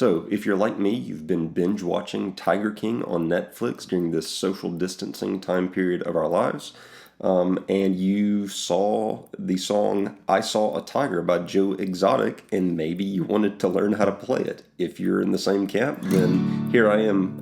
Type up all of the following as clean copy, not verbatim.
So, if you're like me, you've been binge watching Tiger King on Netflix during this social distancing time period of our lives, and you saw the song I Saw A Tiger by Joe Exotic, and maybe you wanted to learn how to play it. If you're in the same camp, then here I am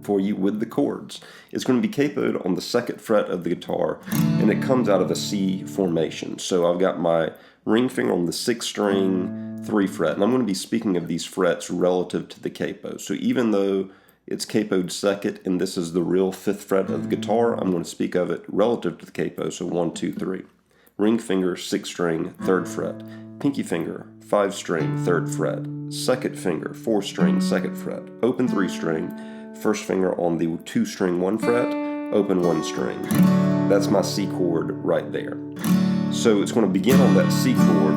for you with the chords. It's going to be capoed on the 2nd fret of the guitar, and it comes out of a C formation. So I've got my ring finger on the 6th string, 3 fret, and I'm going to be speaking of these frets relative to the capo. So even though it's capoed 2nd and this is the real 5th fret of the guitar, I'm going to speak of it relative to the capo. So 1, 2, 3. Ring finger, 6th string, 3rd fret. Pinky finger, 5 string, 3rd fret. 2nd finger, 4 string, 2nd fret. Open 3 string, 1st finger on the 2 string, 1 fret. Open 1 string. That's my C chord right there. So it's going to begin on that C chord.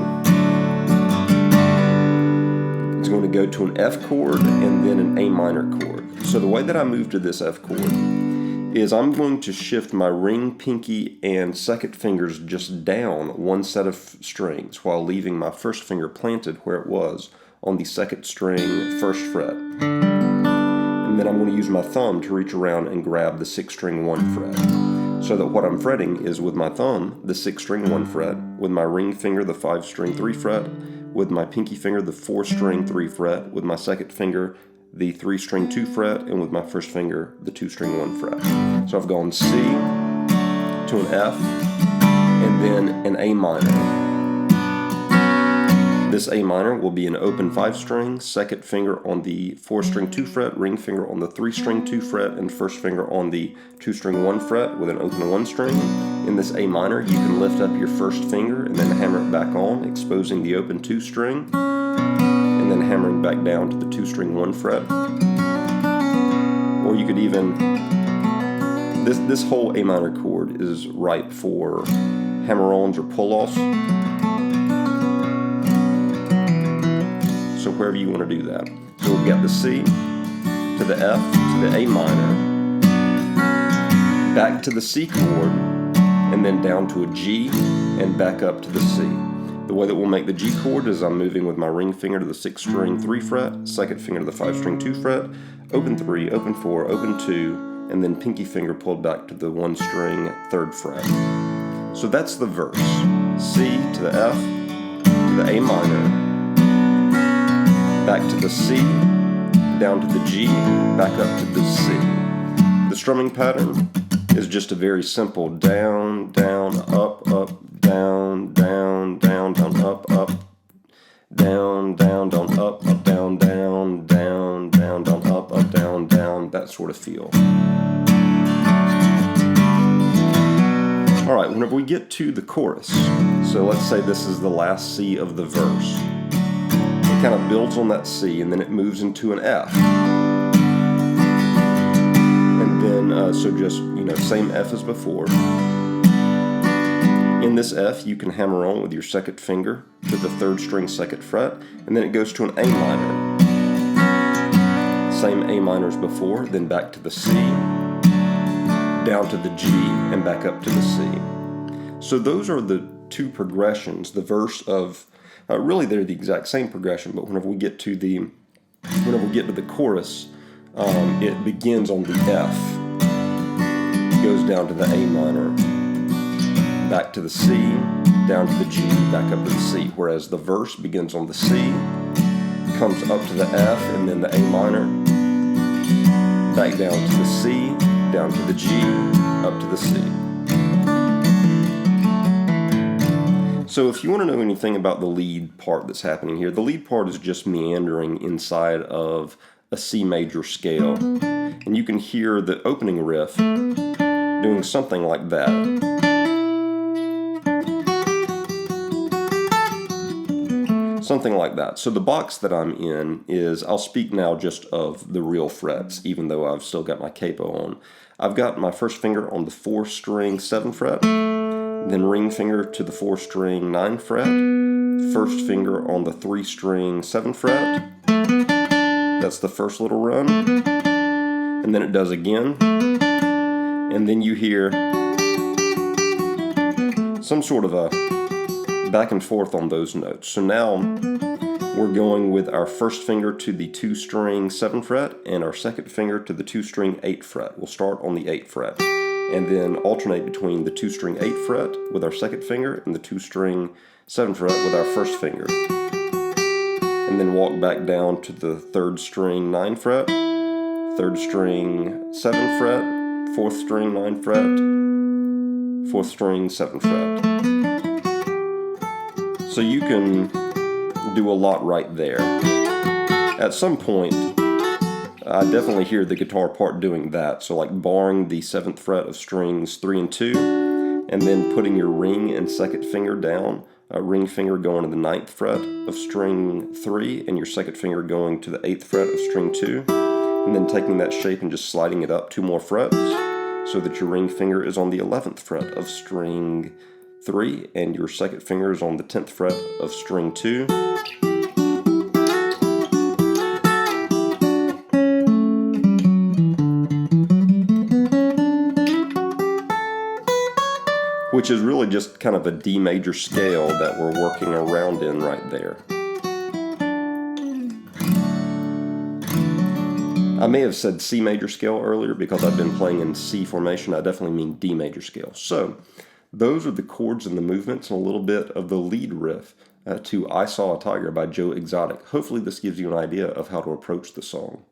It's going to go to an F chord and then an A minor chord. So the way that I move to this F chord is I'm going to shift my ring, pinky, and 2nd fingers just down 1 set of strings while leaving my 1st finger planted where it was on the 2nd string, 1st fret. And then I'm going to use my thumb to reach around and grab the 6th string, 1 fret. So that what I'm fretting is with my thumb, the 6th string, 1 fret, with my ring finger, the 5 string, 3 fret, with my pinky finger, the 4 string, 3 fret, with my 2nd finger, the 3 string, 2 fret, and with my 1st finger, the 2 string, 1 fret. So I've gone C to an F, and then an A minor. This A minor will be an open 5 string, 2nd finger on the 4 string, 2 fret, ring finger on the 3 string, 2 fret, and 1st finger on the 2 string, 1 fret with an open 1 string. In this A minor, you can lift up your 1st finger and then hammer it back on, exposing the open 2 string, and then hammering back down to the 2 string, 1 fret. Or you could even, this whole A minor chord is ripe for hammer-ons or pull-offs. So wherever you want to do that. So we've got the C to the F to the A minor, back to the C chord, and then down to a G, and back up to the C. The way that we'll make the G chord is I'm moving with my ring finger to the 6th string, 3 fret, 2nd finger to the 5 string, 2 fret, open 3, open 4, open 2, and then pinky finger pulled back to the 1 string, 3rd fret. So that's the verse. C to the F to the A minor, back to the C, down to the G, back up to the C. The strumming pattern is just a very simple down, down, up, up, down, down, down, down, up, up, down, down, down, up, up, down, down, down, down, down, up, up, down, down, that sort of feel. All right, whenever we get to the chorus, so let's say this is the last C of the verse. It kind of builds on that C, and then it moves into an F. And then, so just, same F as before. In this F, you can hammer on with your 2nd finger to the 3rd string, 2nd fret, and then it goes to an A minor. Same A minor as before, then back to the C, down to the G, and back up to the C. So those are the 2 progressions, the verse of, really they're the exact same progression, but whenever we get to the chorus, it begins on the F, goes down to the A minor, back to the C, down to the G, back up to the C, whereas the verse begins on the C, comes up to the F, and then the A minor, back down to the C, down to the G, up to the C. So if you want to know anything about the lead part that's happening here, the lead part is just meandering inside of a C major scale. And you can hear the opening riff doing something like that. Something like that. So the box that I'm in is, I'll speak now just of the real frets, even though I've still got my capo on. I've got my 1st finger on the 4 string, 7 fret. Then ring finger to the 4 string, 9 fret, 1st finger on the 3 string, 7 fret. That's the first little run. And then it does again. And then you hear some sort of a back and forth on those notes. So now we're going with our first finger to the 2-string 7th fret and our second finger to the 2-string 8th fret. We'll start on the 8th fret and then alternate between the 2-string 8th fret with our second finger and the 2-string 7th fret with our first finger. And then walk back down to the 3rd string 9th fret, 3rd string 7th fret, 4th string 9th fret, 4th string 7th fret. So you can do a lot right there. At some point, I definitely hear the guitar part doing that. So like barring the 7th fret of strings 3 and 2, and then putting your ring and second finger down, ring finger going to the 9th fret of string 3, and your second finger going to the 8th fret of string 2, and then taking that shape and just sliding it up 2 more frets, so that your ring finger is on the 11th fret of string 3, and your second finger is on the 10th fret of string 2. Which is really just kind of a D major scale that we're working around in right there. I may have said C major scale earlier because I've been playing in C formation. I definitely mean D major scale. So those are the chords and the movements and a little bit of the lead riff to I Saw a Tiger by Joe Exotic. Hopefully this gives you an idea of how to approach the song.